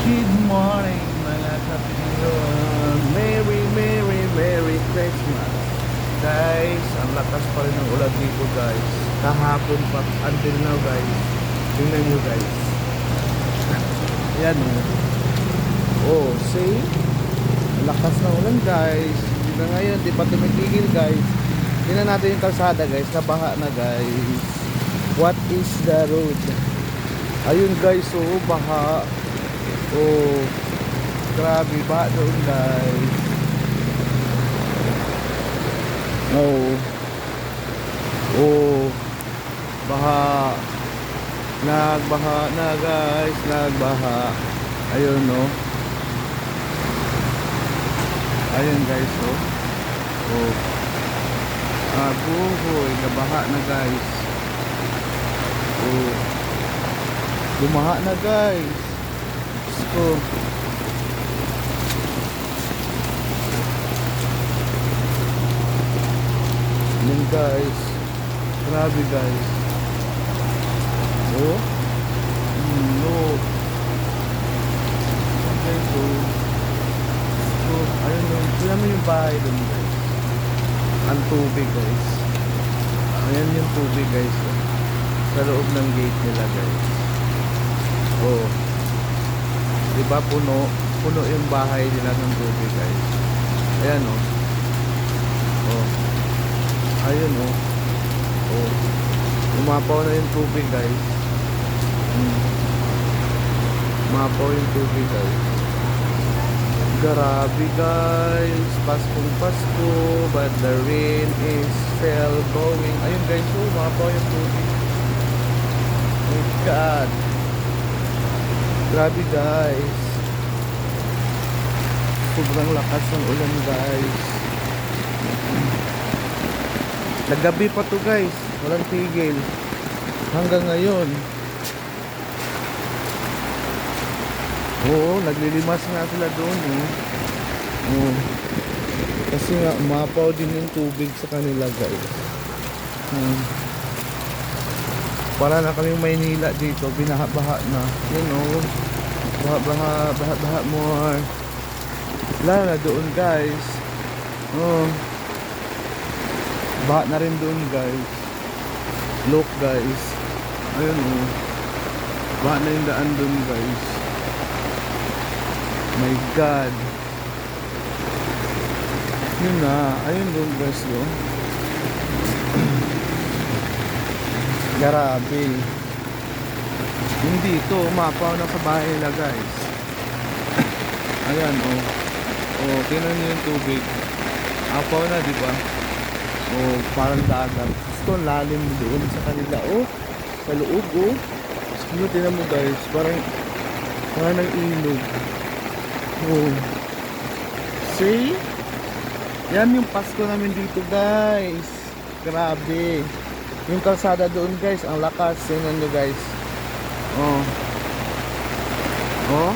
Good morning mga kapitbahay. Merry, Merry, Merry Christmas. Guys, ang lakas pa rin ng ulan dito guys. Kahapon pa, until now guys. Tingnan nyo guys. Yan oh. See? Ang lakas ng ulan guys. Hanggang ngayon, di pa tumigil guys. Tingnan natin yung kalsada guys. Nabaha na guys. What is the road? Ayun guys, oh, baha. Oh, grabe ba doon guys. Oh, baha. Nagbaha na guys, nagbaha. Ayun no. Ayun guys, oh. Oh. Agoy, nabaha na guys. Oh. Bumaha na guys. So, yun guys, grabe guys. Oh no. Okay, so ayun yun, tignan mo yung bahay dun guys. Ang tubig guys. Ayan yung tubig guys, oh. Sa loob ng gate nila guys. Oh, diba puno yung bahay nila ng tubig guys. Ayan oh. Oh. Ayun oh. Oh. Umapaw na yung tubig guys. Umapaw yung tubig guys. Grabe guys. Paskong Pasko, but the rain is still going. Ayun guys, oh, umapaw yung tubig. Oh my God. Grabe guys. Sobrang lakas ng ulan guys. Naggabi pa to guys. Walang tigil. Hanggang ngayon. Oo, naglilimas nga sila doon eh. Oo. Kasi nga umapaw din yung tubig sa kanila guys. Para na kaming Maynila dito, binaha-baha na. You know, baha more. Wala na doon guys. Oh, baha na rin doon guys. Look guys. Ayun oh. Baha na yung daan doon guys. My God. Yun na. Ayun doon guys oh. Grabe. Hindi ito, umapaw na sa bahay nila guys. Ayan oh. Oh, tingnan niyo yung tubig. Apaw na, di ba? Oh, parang dagat. Gusto lalim doon sa kanila oh. Sa loob oh. Gusto tingnan mo guys, parang ng ilog. Oh. See? Yan yung Pasko namin dito guys. Grabe. Yung kalsada doon guys, ang lakas. Tingnan nyo guys. Oh. Oh.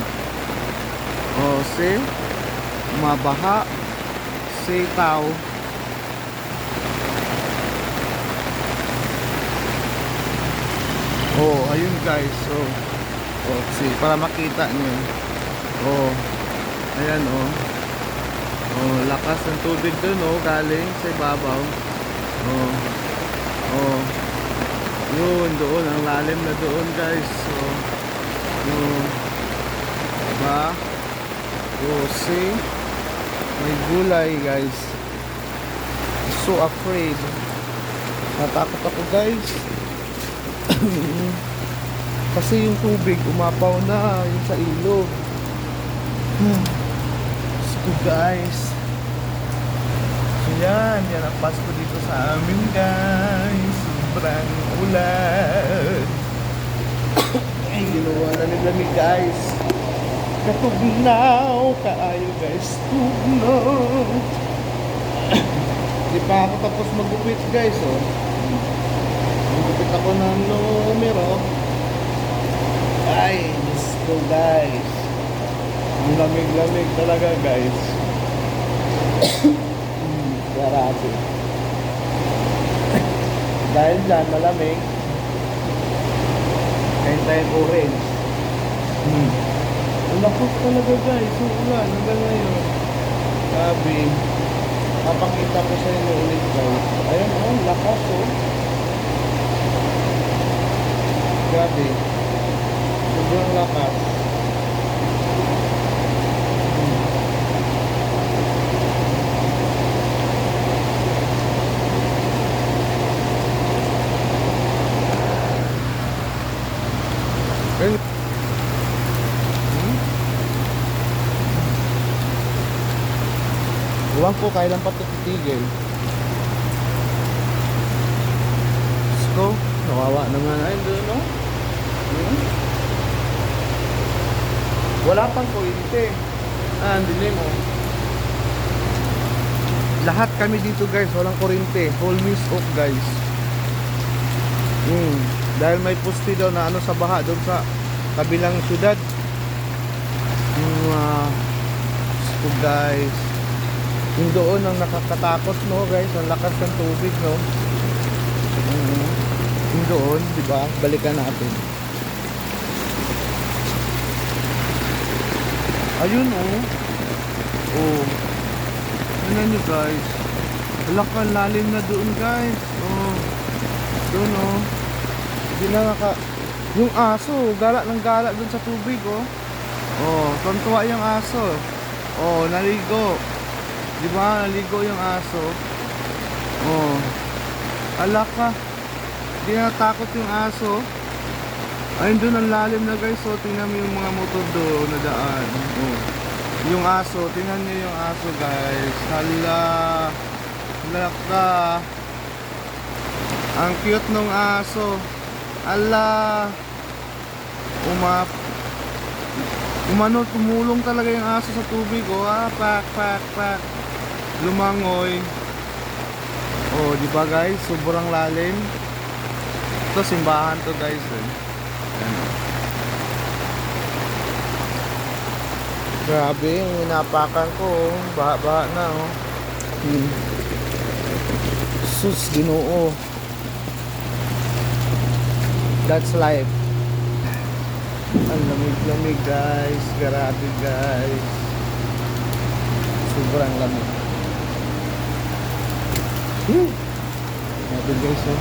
Oh, see? Mabaha. See, tao. Oh, ayun guys. Oh. Oh, see, para makita nyo. Oh. Ayan oh. Oh, lakas ng tubig doon oh, galing sa ibabaw. Oh. Oh. Yun, doon. Ang lalim na doon guys. Oh. Oh. Diba? Oh, see? May gulay guys. So afraid. Natakot ako guys. Kasi yung tubig umapaw na yung sa ilog. So guys. So yan ang Pasko dito sa amin guys. Sobrang ulan. Ay, ginawa na naglamig guys. Katugnaw kaayo guys. Tugnaw. Di pa ako tapos magupit guys oh. Magupit ako ng numero. Ay, let's go guys. Ang lamig-lamig talaga guys. Grabe. Dahil dyan malamig, kain tayong orange. Ang lakas talaga guys, yung ulan hanggang ngayon. Sabi, papakita ko sa inyo ulit guys. Ayun oh, lakas oh. Grabe. Sobrang lakas. Ayun. Huwag ko kailan pa ito titigil. Sko, nawawa naman. Ayun doon no? Wala pang kuryente. Ah, hindi mo. Lahat kami dito guys, walang kuryente. Whole miss off guys. Dahil may poste daw na ano sa baha doon sa kabilang syudad. So guys, yung doon ang nakakatakot no guys, ang lakas ng tubig no. Yung doon, di ba? Balikan natin. Ayun oh. Oh. Tingnan nyo guys. Ang lalim na doon guys. Oh. Doon oh. Hindi na yung aso, gala ng gala doon sa tubig oh. Oh, tuntua yung aso. Oh, naligo. Di ba? Naligo yung aso. Oh. Alaka. Hindi na natakot yung aso. Ayun doon ang lalim na guys. So tingnan mo yung mga motor doon na daan. Oh. Yung aso, tingnan niyo yung aso guys. Hala. Alaka. Ang cute nung aso. Hala. Tumulong talaga yung aso sa tubig. Oh, pak. Lumangoy. Oh, di ba guys? Sobrang lalim. Ito simbahan to guys. Ayan. Grabe, yung inapakan ko. Baha-baha na oh. Sus, Ginoo. That's life. Ang lamig-lamig guys. Grabe guys. Sobrang lamig. Grabe guys oh.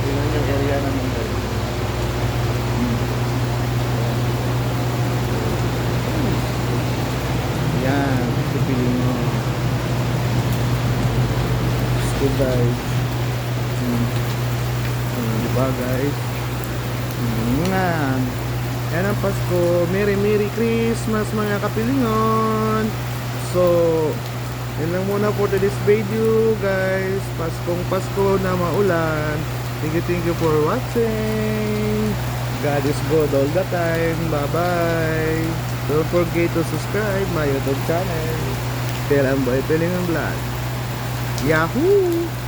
Tingnan yung area namin guys. Yan. Pipili mo. Let's go guys. Diba guys? Yan ang Pasko. Merry Christmas mga kapilingon. So yan lang muna for today's video guys. Pasko na maulan. Thank you for watching. God is good all the time. Bye bye. Don't forget to subscribe my YouTube channel. Tell Amboy Pilingon Vlog. Yahoo!